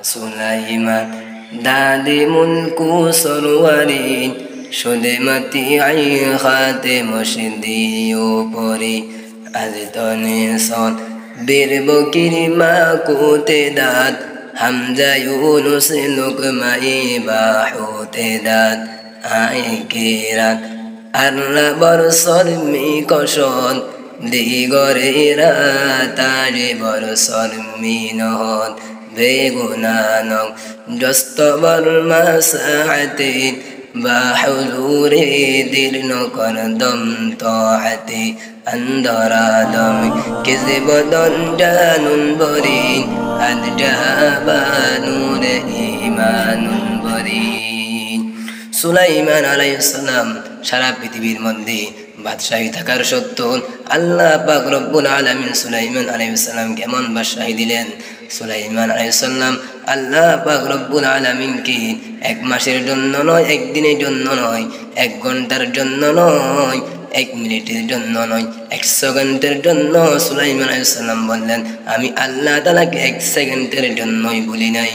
সুলাইমান দাদি মুলকু সরওয়ারিন সুদেমতি আই খাতে মসদিও পরি আজ তনে সন বীর বকির মা কুতে দাত হামজা ইউনুস লুকমাই বাহুতে দাত আই কিরাত আল্লাহ বরসর মি কসন দিগরেরা তারে বরসর মি নহন বেগুনানং দস্তবর মাসাহাতিন বাহুলুরে দিল নকর দম তোহাতি আন্দরাদম কিজবদন জানুন বরিন আদজাবানুরে ইমানুন বরিন সুলাইমান আলাইহিস সালাম সারা পৃথিবীর মধ্যে বাদশাহী থাকার সত্ত্বেও আল্লাহ পাক রব্বুল আলামিন সুলাইমান আলাইহিস সালামকে এমন বাদশাহী দিলেন। সুলাইমান আলাইহিস সালাম আল্লাহ পাক রব্বুল আলামিনকে এক মাসের জন্য নয়, একদিনের জন্য নয়, এক ঘন্টার জন্য নয়, এক মিনিটের জন্য নয়, 1 সেকেন্ডের জন্য সুলাইমান আলাইহিস সালাম বললেন, আমি আল্লাহ তাআলাকে 1 সেকেন্ডের জন্যই বলি নাই।